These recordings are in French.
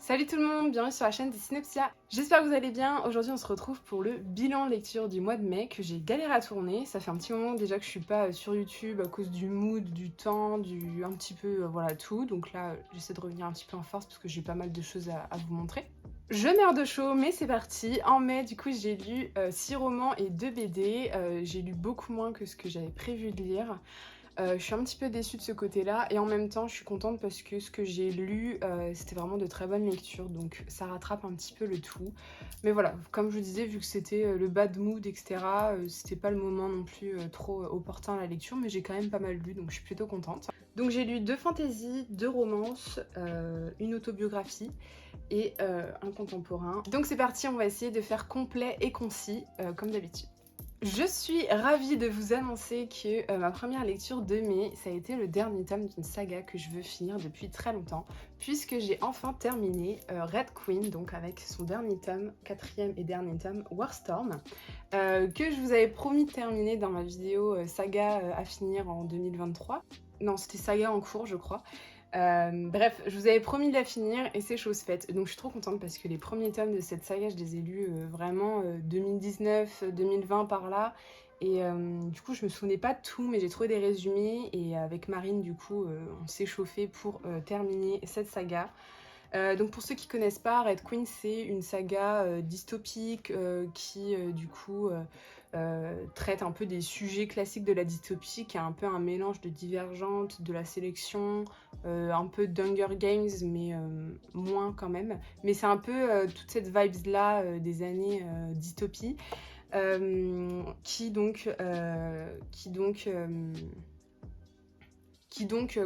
Salut tout le monde, bienvenue sur la chaîne Dessinopsia. J'espère que vous allez bien. Aujourd'hui on se retrouve pour le bilan lecture du mois de mai que j'ai galéré à tourner. Ça fait un petit moment déjà que je suis pas sur YouTube à cause du mood, du temps, un petit peu voilà tout. Donc là j'essaie de revenir un petit peu en force parce que j'ai pas mal de choses à vous montrer. Je meurs de chaud, mais c'est parti. En mai, du coup, j'ai lu 6 romans et 2 BD. J'ai lu beaucoup moins que ce que j'avais prévu de lire. Je suis un petit peu déçue de ce côté-là et en même temps je suis contente parce que ce que j'ai lu c'était vraiment de très bonnes lectures, donc ça rattrape un petit peu le tout. Mais voilà, comme je vous disais, vu que c'était le bad mood etc, c'était pas le moment non plus trop opportun à la lecture, mais j'ai quand même pas mal lu, donc je suis plutôt contente. Donc j'ai lu 2 fantaisies, 2 romances, une autobiographie et un contemporain. Donc c'est parti, on va essayer de faire complet et concis comme d'habitude. Je suis ravie de vous annoncer que ma première lecture de mai, ça a été le dernier tome d'une saga que je veux finir depuis très longtemps, puisque j'ai enfin terminé Red Queen, donc avec son dernier tome, quatrième et dernier tome, Warstorm, que je vous avais promis de terminer dans ma vidéo saga à finir en 2023. Non, c'était saga en cours, je crois. Bref, je vous avais promis de la finir et c'est chose faite. Donc je suis trop contente parce que les premiers tomes de cette saga, je les ai lus vraiment 2019, 2020 par là. Et du coup, je me souvenais pas de tout, mais j'ai trouvé des résumés. Et avec Marine, du coup, on s'est chauffé pour terminer cette saga. Donc pour ceux qui connaissent pas, Red Queen c'est une saga dystopique qui du coup traite un peu des sujets classiques de la dystopie, qui a un peu un mélange de Divergente, de la sélection, un peu d'Hunger Games mais moins quand même. Mais c'est un peu toute cette vibes là des années dystopie qui donc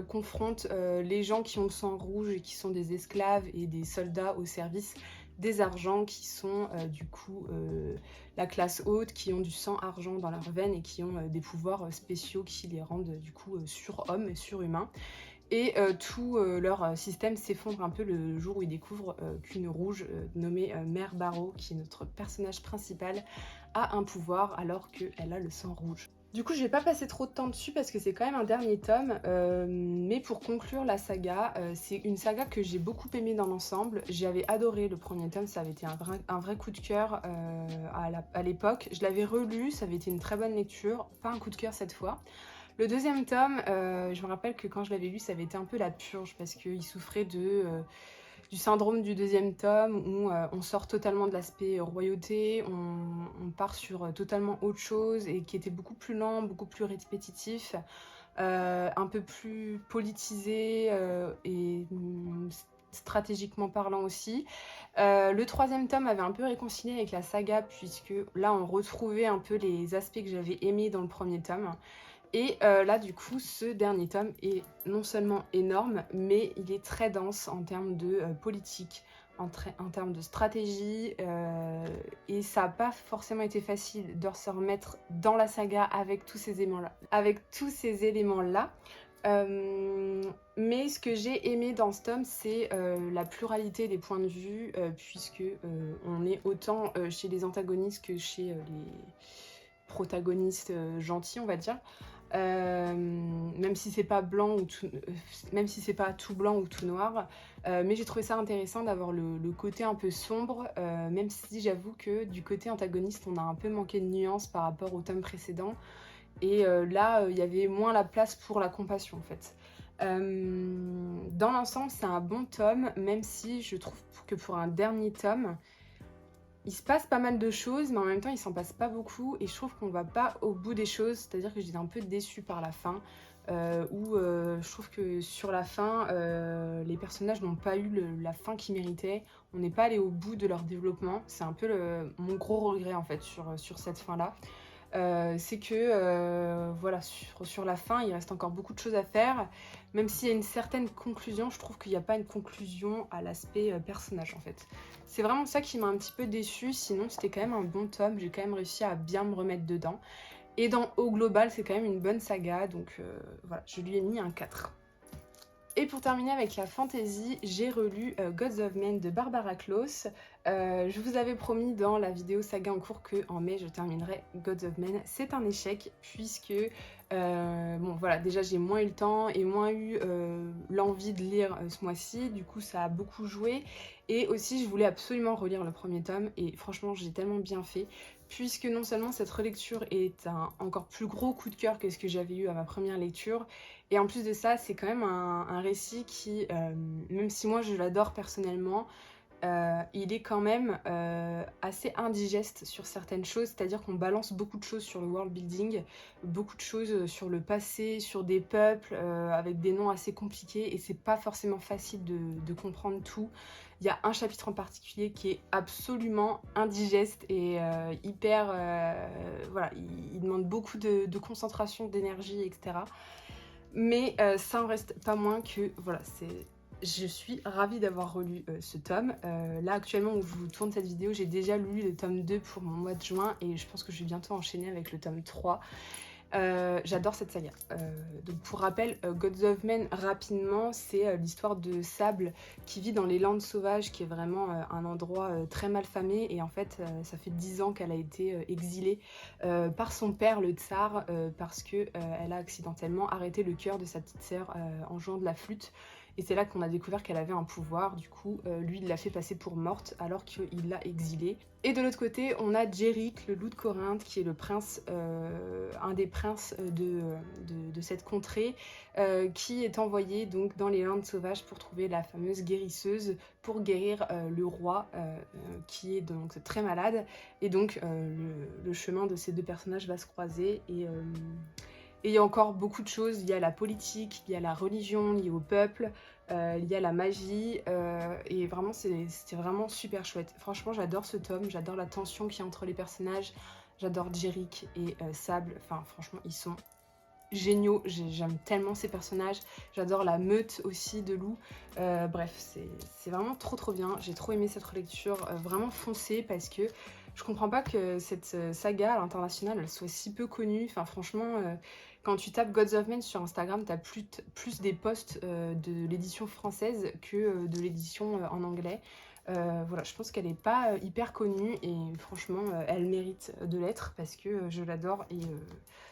confronte les gens qui ont le sang rouge et qui sont des esclaves et des soldats au service des argents qui sont du coup la classe haute, qui ont du sang argent dans leurs veines et qui ont des pouvoirs spéciaux qui les rendent du coup surhommes et surhumains. Et tout leur système s'effondre un peu le jour où ils découvrent qu'une rouge nommée Mère Barrow, qui est notre personnage principal, a un pouvoir alors qu'elle a le sang rouge. Du coup, je vais pas passer trop de temps dessus parce que c'est quand même un dernier tome, mais pour conclure la saga, c'est une saga que j'ai beaucoup aimée dans l'ensemble. J'avais adoré le premier tome, ça avait été un vrai coup de cœur à l'époque. Je l'avais relu, ça avait été une très bonne lecture, pas un coup de cœur cette fois. Le deuxième tome, je me rappelle que quand je l'avais lu, ça avait été un peu la purge parce qu'il souffrait du syndrome du deuxième tome où on sort totalement de l'aspect royauté, on part sur totalement autre chose et qui était beaucoup plus lent, beaucoup plus répétitif, un peu plus politisé et stratégiquement parlant aussi. Le troisième tome avait un peu réconcilié avec la saga puisque là on retrouvait un peu les aspects que j'avais aimés dans le premier tome. Et là du coup ce dernier tome est non seulement énorme mais il est très dense en termes de politique, en termes de stratégie et ça n'a pas forcément été facile de se remettre dans la saga avec tous ces éléments là. Mais ce que j'ai aimé dans ce tome c'est la pluralité des points de vue puisque on est autant chez les antagonistes que chez les protagonistes gentils on va dire. Même si c'est pas blanc ou tout, même si c'est pas tout blanc ou tout noir, mais j'ai trouvé ça intéressant d'avoir le côté un peu sombre, même si j'avoue que du côté antagoniste on a un peu manqué de nuances par rapport au tome précédent et là il y avait moins la place pour la compassion en fait. Dans l'ensemble c'est un bon tome, même si je trouve que pour un dernier tome il se passe pas mal de choses, mais en même temps, il s'en passe pas beaucoup. Et je trouve qu'on va pas au bout des choses. C'est-à-dire que j'étais un peu déçue par la fin. Où je trouve que sur la fin, les personnages n'ont pas eu la fin qu'ils méritaient. On n'est pas allé au bout de leur développement. C'est un peu mon gros regret en fait sur cette fin-là. C'est que voilà, sur la fin, il reste encore beaucoup de choses à faire. Même s'il y a une certaine conclusion, je trouve qu'il n'y a pas une conclusion à l'aspect personnage en fait. C'est vraiment ça qui m'a un petit peu déçue, sinon c'était quand même un bon tome, j'ai quand même réussi à bien me remettre dedans. Et au global, c'est quand même une bonne saga, donc voilà, je lui ai mis un 4. Et pour terminer avec la fantasy, j'ai relu Gods of Men de Barbara Kloss. Je vous avais promis dans la vidéo saga en cours qu'en mai je terminerai Gods of Men. C'est un échec puisque Bon voilà, déjà j'ai moins eu le temps et moins eu l'envie de lire ce mois-ci, du coup ça a beaucoup joué. Et aussi je voulais absolument relire le premier tome et franchement j'ai tellement bien fait, puisque non seulement cette relecture est un encore plus gros coup de cœur que ce que j'avais eu à ma première lecture, et en plus de ça c'est quand même un récit qui, même si moi je l'adore personnellement, il est quand même assez indigeste sur certaines choses, c'est-à-dire qu'on balance beaucoup de choses sur le world building, beaucoup de choses sur le passé, sur des peuples avec des noms assez compliqués, et c'est pas forcément facile de comprendre tout. Il y a un chapitre en particulier qui est absolument indigeste et hyper... voilà, il demande beaucoup de concentration, d'énergie, etc. Mais ça en reste pas moins que, voilà, je suis ravie d'avoir relu ce tome. Là, actuellement, où je vous tourne cette vidéo, j'ai déjà lu le tome 2 pour mon mois de juin et je pense que je vais bientôt enchaîner avec le tome 3. J'adore cette saga. Donc pour rappel, Gods of Men, rapidement, c'est l'histoire de Sable qui vit dans les Landes sauvages, qui est vraiment un endroit très mal famé. Et en fait, ça fait 10 ans qu'elle a été exilée par son père, le tsar, parce que elle a accidentellement arrêté le cœur de sa petite sœur en jouant de la flûte. Et c'est là qu'on a découvert qu'elle avait un pouvoir. Du coup, lui, il l'a fait passer pour morte alors qu'il l'a exilée. Et de l'autre côté, on a Jerick, le loup de Corinthe, qui est le prince, un des princes de cette contrée, qui est envoyé donc dans les Landes sauvages pour trouver la fameuse guérisseuse, pour guérir le roi, qui est donc très malade. Et donc, le chemin de ces deux personnages va se croiser. Et il y a encore beaucoup de choses, il y a la politique, il y a la religion liée au peuple, il y a la magie, et vraiment c'était vraiment super chouette. Franchement j'adore ce tome, j'adore la tension qu'il y a entre les personnages, j'adore Jerick et Sable, enfin franchement ils sont géniaux, j'aime tellement ces personnages, j'adore la meute aussi de loups, bref c'est vraiment trop bien, j'ai trop aimé cette relecture, vraiment foncée, parce que je comprends pas que cette saga à l'international elle soit si peu connue, enfin franchement quand tu tapes Gods of Men sur Instagram, t'as plus des posts de l'édition française que de l'édition en anglais. Voilà, je pense qu'elle n'est pas hyper connue et franchement, elle mérite de l'être parce que je l'adore. Et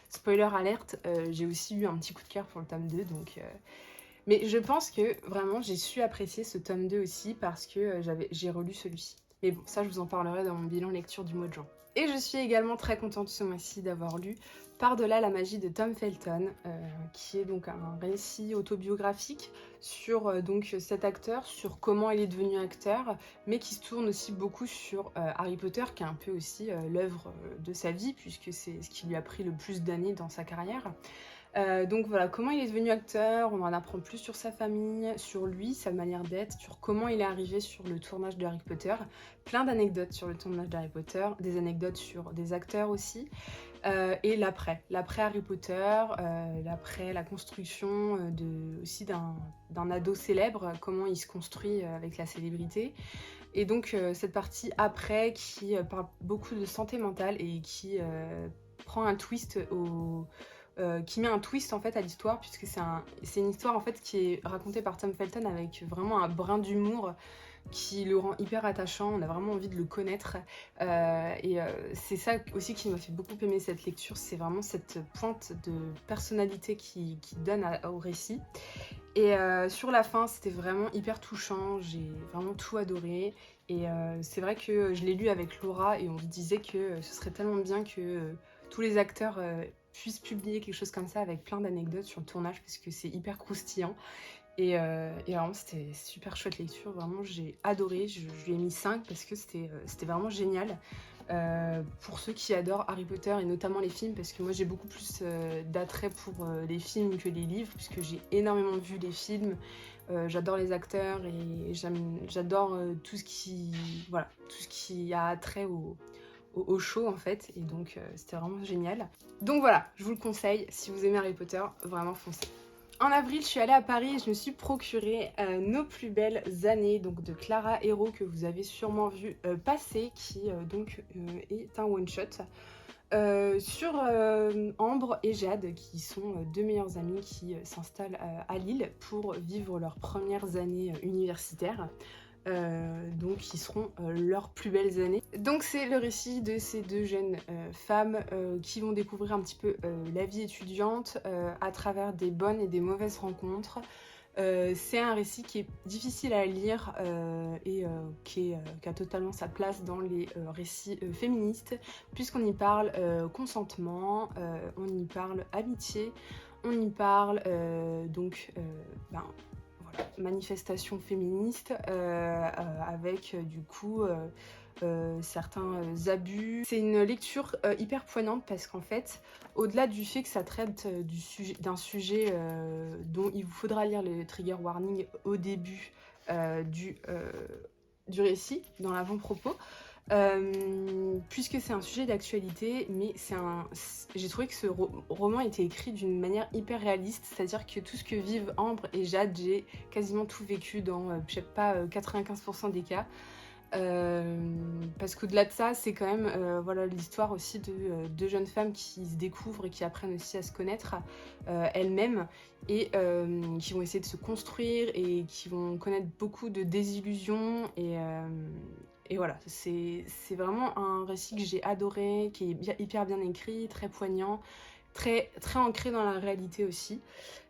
spoiler alerte, j'ai aussi eu un petit coup de cœur pour le tome 2. Donc, mais je pense que vraiment, j'ai su apprécier ce tome 2 aussi parce que j'ai relu celui-ci. Mais bon, ça, je vous en parlerai dans mon bilan lecture du mois de juin. Et je suis également très contente ce mois-ci d'avoir lu Par-delà la magie de Tom Felton, qui est donc un récit autobiographique sur donc cet acteur, sur comment il est devenu acteur, mais qui se tourne aussi beaucoup sur Harry Potter, qui est un peu aussi l'œuvre de sa vie, puisque c'est ce qui lui a pris le plus d'années dans sa carrière. Donc voilà, comment il est devenu acteur, on en apprend plus sur sa famille, sur lui, sa manière d'être, sur comment il est arrivé sur le tournage de Harry Potter, plein d'anecdotes sur le tournage d'Harry Potter, des anecdotes sur des acteurs aussi, et l'après Harry Potter, l'après la construction aussi d'un ado célèbre, comment il se construit avec la célébrité. Et donc cette partie après qui parle beaucoup de santé mentale et qui prend un twist qui met un twist en fait à l'histoire, puisque c'est une histoire en fait qui est racontée par Tom Felton avec vraiment un brin d'humour qui le rend hyper attachant, on a vraiment envie de le connaître, c'est ça aussi qui m'a fait beaucoup aimer cette lecture, c'est vraiment cette pointe de personnalité qui donne au récit. Et sur la fin, c'était vraiment hyper touchant, j'ai vraiment tout adoré. Et c'est vrai que je l'ai lu avec Laura et on se disait que ce serait tellement bien que tous les acteurs puissent publier quelque chose comme ça avec plein d'anecdotes sur le tournage, parce que c'est hyper croustillant. Et vraiment, c'était super chouette lecture, vraiment j'ai adoré, je lui ai mis 5 parce que c'était vraiment génial. Pour ceux qui adorent Harry Potter et notamment les films, parce que moi j'ai beaucoup plus d'attrait pour les films que les livres, puisque j'ai énormément vu les films, j'adore les acteurs et j'adore tout ce qui a attrait au show en fait, et donc c'était vraiment génial. Donc voilà, je vous le conseille, si vous aimez Harry Potter, vraiment foncez. En avril, je suis allée à Paris et je me suis procuré Nos plus belles années, donc de Clara Hérault, que vous avez sûrement vu passer, qui donc est un one-shot sur Ambre et Jade, qui sont deux meilleures amies qui s'installent à Lille pour vivre leurs premières années universitaires. donc qui seront leurs plus belles années. Donc c'est le récit de ces deux jeunes femmes qui vont découvrir un petit peu la vie étudiante à travers des bonnes et des mauvaises rencontres. C'est un récit qui est difficile à lire et qui a totalement sa place dans les récits féministes, puisqu'on y parle consentement, on y parle amitié, on y parle voilà, manifestation féministe avec du coup certains abus. C'est une lecture hyper poignante parce qu'en fait, au-delà du fait que ça traite d'un sujet dont il vous faudra lire les trigger warnings au début du récit, dans l'avant-propos, puisque c'est un sujet d'actualité, mais j'ai trouvé que ce roman était écrit d'une manière hyper réaliste, c'est-à-dire que tout ce que vivent Ambre et Jade, j'ai quasiment tout vécu dans, je sais pas, 95% des cas. Parce qu'au-delà de ça, c'est quand même voilà, l'histoire aussi de deux jeunes femmes qui se découvrent et qui apprennent aussi à se connaître elles-mêmes et qui vont essayer de se construire et qui vont connaître beaucoup de désillusions et voilà, c'est vraiment un récit que j'ai adoré, qui est hyper bien écrit, très poignant, très ancré dans la réalité aussi,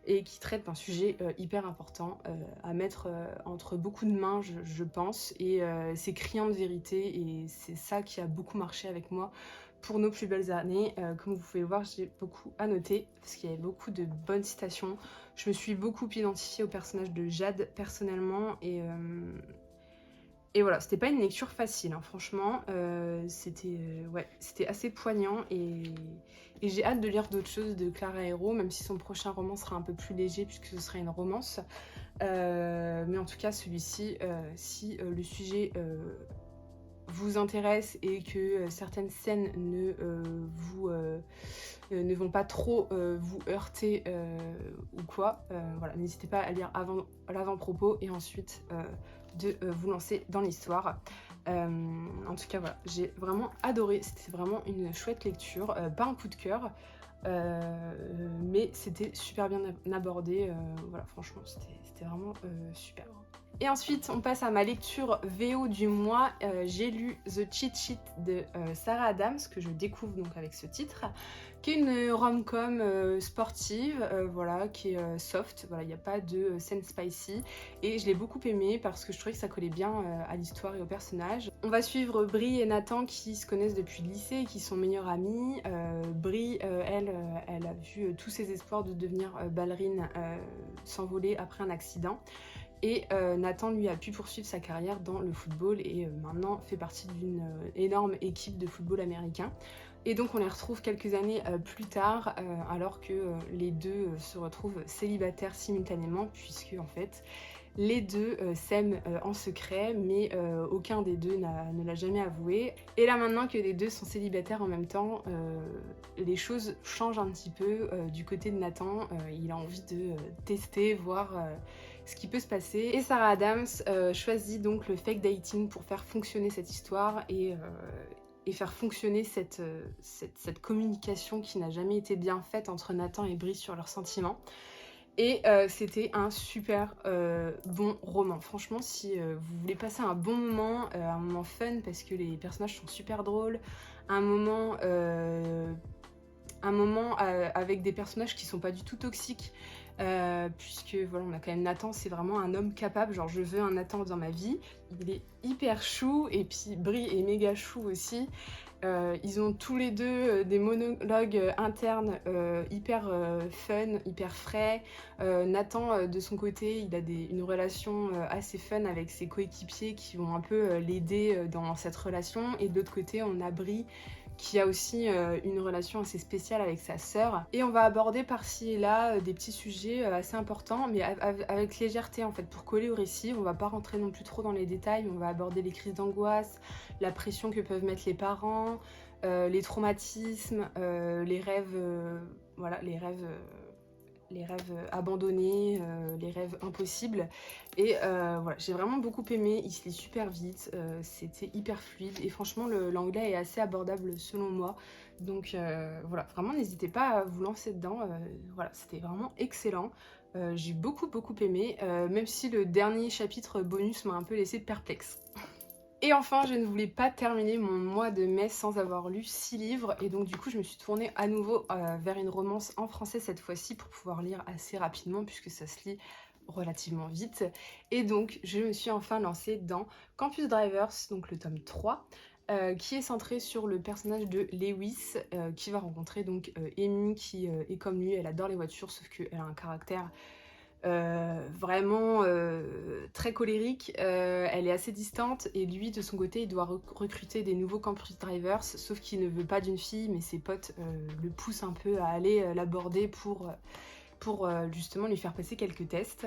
et qui traite d'un sujet hyper important à mettre entre beaucoup de mains, je pense, et c'est criant de vérité, et c'est ça qui a beaucoup marché avec moi pour nos plus belles années. Comme vous pouvez le voir, j'ai beaucoup à noter, parce qu'il y avait beaucoup de bonnes citations. Je me suis beaucoup identifiée au personnage de Jade, personnellement, et voilà, c'était pas une lecture facile, hein, franchement, c'était assez poignant et j'ai hâte de lire d'autres choses de Clara Hero, même si son prochain roman sera un peu plus léger puisque ce sera une romance. Mais en tout cas, celui-ci, si le sujet vous intéresse et que certaines scènes ne vont pas trop vous heurter ou quoi, voilà, n'hésitez pas à lire avant l'avant-propos et ensuite de vous lancer dans l'histoire. En tout cas, voilà, j'ai vraiment adoré, c'était vraiment une chouette lecture, pas un coup de cœur, mais c'était super bien abordé, voilà, franchement, c'était vraiment super. Et ensuite, on passe à ma lecture VO du mois. J'ai lu The Cheat Sheet de Sarah Adams, que je découvre donc avec ce titre, qui est une rom-com sportive, voilà, qui est soft, voilà, il n'y a pas de scène spicy, et je l'ai beaucoup aimée parce que je trouvais que ça collait bien à l'histoire et au personnage. On va suivre Brie et Nathan qui se connaissent depuis le lycée et qui sont meilleurs amis. Brie, elle a vu tous ses espoirs de devenir ballerine s'envoler après un accident. Et Nathan, lui, a pu poursuivre sa carrière dans le football et maintenant fait partie d'une énorme équipe de football américain. Et donc on les retrouve quelques années plus tard, alors que les deux se retrouvent célibataires simultanément, puisque en fait les deux s'aiment en secret, mais aucun des deux ne l'a jamais avoué. Et là maintenant que les deux sont célibataires en même temps, les choses changent un petit peu du côté de Nathan. Il a envie de tester, voir ce qui peut se passer. Et Sarah Adams choisit donc le fake dating pour faire fonctionner cette histoire et faire fonctionner cette communication qui n'a jamais été bien faite entre Nathan et Brie sur leurs sentiments. Et c'était un super bon roman. Franchement, si vous voulez passer un bon moment, un moment fun parce que les personnages sont super drôles, un moment avec des personnages qui sont pas du tout toxiques, puisque voilà, on a quand même Nathan, c'est vraiment un homme capable, genre je veux un Nathan dans ma vie, il est hyper chou, et puis Brie est méga chou aussi. Ils ont tous les deux des monologues internes hyper fun, hyper frais. Nathan, de son côté, il a une relation assez fun avec ses coéquipiers qui vont un peu l'aider dans cette relation. Et de l'autre côté, on a Brie qui a aussi une relation assez spéciale avec sa sœur. Et on va aborder par-ci et là des petits sujets assez importants, mais avec légèreté en fait, pour coller au récit. On va pas rentrer non plus trop dans les détails, on va aborder les crises d'angoisse, la pression que peuvent mettre les parents, les traumatismes, les rêves, voilà, les rêves abandonnés, les rêves impossibles. Et voilà, j'ai vraiment beaucoup aimé, il se lit super vite, c'était hyper fluide et franchement l'anglais est assez abordable selon moi. Donc voilà, vraiment n'hésitez pas à vous lancer dedans, voilà, c'était vraiment excellent. J'ai beaucoup aimé, même si le dernier chapitre bonus m'a un peu laissé perplexe. Et enfin, je ne voulais pas terminer mon mois de mai sans avoir lu 6 livres. Et donc du coup, je me suis tournée à nouveau vers une romance en français cette fois-ci pour pouvoir lire assez rapidement puisque ça se lit relativement vite. Et donc, je me suis enfin lancée dans Campus Drivers, donc le tome 3, qui est centré sur le personnage de Lewis, qui va rencontrer donc Amy, qui est comme lui, elle adore les voitures, sauf qu'elle a un caractère vraiment très colérique, elle est assez distante et lui de son côté il doit recruter des nouveaux campus drivers, sauf qu'il ne veut pas d'une fille mais ses potes le poussent un peu à aller l'aborder pour justement lui faire passer quelques tests.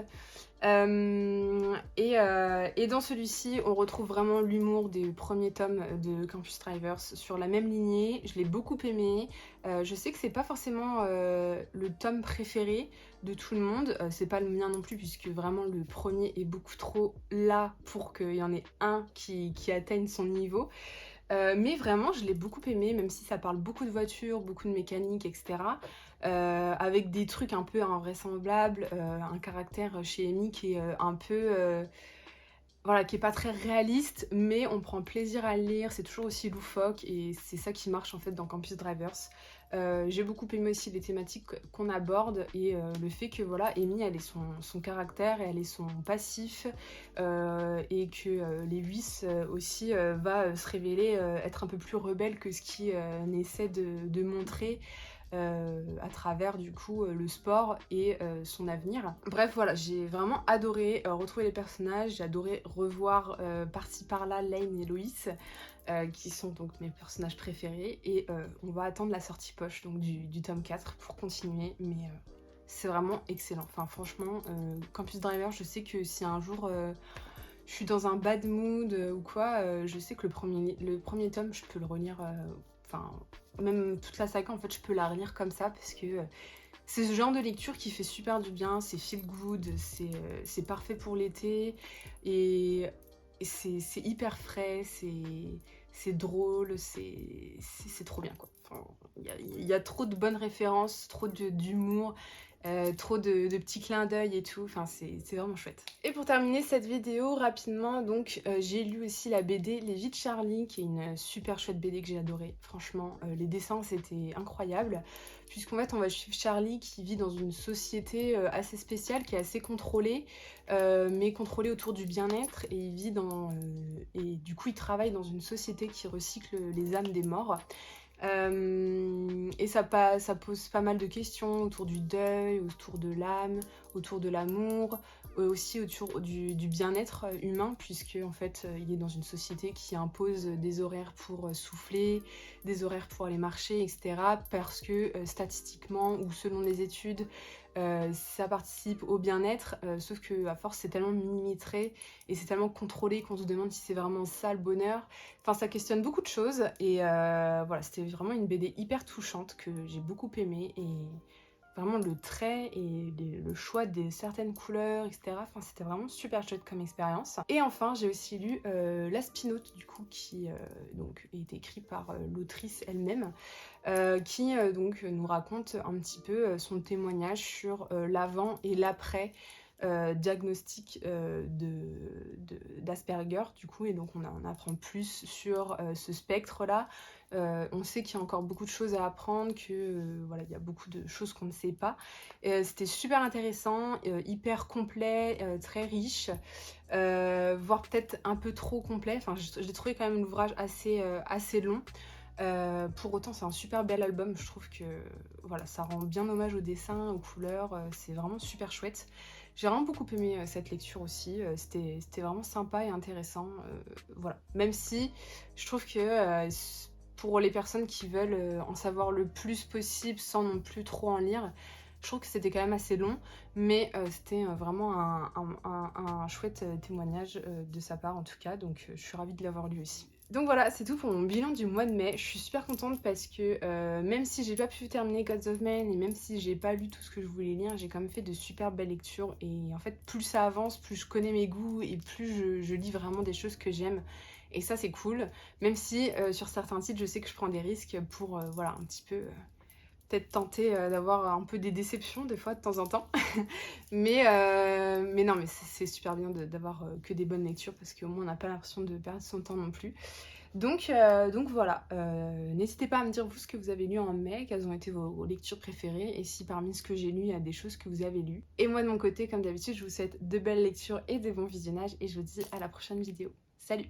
Et dans celui-ci, on retrouve vraiment l'humour des premiers tomes de Campus Drivers sur la même lignée. Je l'ai beaucoup aimé. Je sais que c'est pas forcément le tome préféré de tout le monde. C'est pas le mien non plus, puisque vraiment le premier est beaucoup trop là pour qu'il y en ait un qui atteigne son niveau. Mais vraiment, je l'ai beaucoup aimé, même si ça parle beaucoup de voitures, beaucoup de mécanique, etc. Avec des trucs un peu invraisemblables, un caractère chez Amy qui est un peu... voilà, qui est pas très réaliste, mais on prend plaisir à le lire, c'est toujours aussi loufoque et c'est ça qui marche en fait dans Campus Drivers. J'ai beaucoup aimé aussi les thématiques qu'on aborde et le fait que voilà, Amy elle ait son caractère et elle ait son passif et que Lewis aussi va se révéler être un peu plus rebelle que ce qu'il essaie de montrer. À travers du coup le sport et son avenir. Bref voilà, j'ai vraiment adoré retrouver les personnages, j'ai adoré revoir par-ci par-là Lane et Loïs qui sont donc mes personnages préférés et on va attendre la sortie poche donc du tome 4 pour continuer mais c'est vraiment excellent. Enfin franchement, Campus Driver, je sais que si un jour je suis dans un bad mood ou quoi, je sais que le premier tome je peux le relire, enfin même toute la saga en fait je peux la relire comme ça parce que c'est ce genre de lecture qui fait super du bien, c'est feel good, c'est parfait pour l'été et c'est hyper frais, c'est drôle, c'est trop bien quoi. Enfin, il y a trop de bonnes références, trop d'humour, trop de petits clins d'œil et tout, enfin c'est vraiment chouette. Et pour terminer cette vidéo rapidement, donc j'ai lu aussi la BD Les Vies de Charlie, qui est une super chouette BD que j'ai adorée. Franchement, les dessins c'était incroyable, puisqu'en fait on va suivre Charlie qui vit dans une société assez spéciale, qui est assez contrôlée, mais contrôlée autour du bien-être, et il vit dans... et du coup il travaille dans une société qui recycle les âmes des morts. Et ça pose pas mal de questions autour du deuil, autour de l'âme, autour de l'amour, aussi autour du bien-être humain, puisque en fait il est dans une société qui impose des horaires pour souffler, des horaires pour aller marcher, etc. Parce que statistiquement ou selon les études, ça participe au bien-être, sauf que à force c'est tellement millimétré et c'est tellement contrôlé qu'on se demande si c'est vraiment ça le bonheur. Enfin ça questionne beaucoup de choses et voilà, c'était vraiment une BD hyper touchante que j'ai beaucoup aimée et vraiment le trait et le choix de certaines couleurs, etc. Enfin c'était vraiment super chouette comme expérience. Et enfin j'ai aussi lu La Spinote du coup qui donc est écrit par l'autrice elle-même. Qui donc nous raconte un petit peu son témoignage sur l'avant et l'après diagnostic d'Asperger du coup, et donc on en apprend plus sur ce spectre-là. On sait qu'il y a encore beaucoup de choses à apprendre, que voilà, il y a beaucoup de choses qu'on ne sait pas. C'était super intéressant, hyper complet, très riche, voire peut-être un peu trop complet. Enfin, j'ai trouvé quand même l'ouvrage assez long. Pour autant c'est un super bel album, je trouve que voilà, ça rend bien hommage au dessin, aux couleurs, c'est vraiment super chouette. J'ai vraiment beaucoup aimé cette lecture aussi, c'était vraiment sympa et intéressant, voilà. Même si je trouve que pour les personnes qui veulent en savoir le plus possible sans non plus trop en lire, je trouve que c'était quand même assez long, mais c'était vraiment un chouette témoignage de sa part en tout cas, donc je suis ravie de l'avoir lu aussi. Donc voilà, c'est tout pour mon bilan du mois de mai. Je suis super contente parce que même si j'ai pas pu terminer Gods of Men et même si j'ai pas lu tout ce que je voulais lire, j'ai quand même fait de super belles lectures. Et en fait, plus ça avance, plus je connais mes goûts et plus je lis vraiment des choses que j'aime. Et ça, c'est cool. Même si sur certains titres, je sais que je prends des risques pour voilà, un petit peu peut-être tenter d'avoir un peu des déceptions des fois de temps en temps. Mais non, mais c'est super bien d'avoir que des bonnes lectures parce qu'au moins on n'a pas l'impression de perdre son temps non plus. Donc voilà, n'hésitez pas à me dire vous ce que vous avez lu en mai, quelles ont été vos lectures préférées et si parmi ce que j'ai lu, il y a des choses que vous avez lues. Et moi de mon côté, comme d'habitude, je vous souhaite de belles lectures et de bons visionnages et je vous dis à la prochaine vidéo. Salut!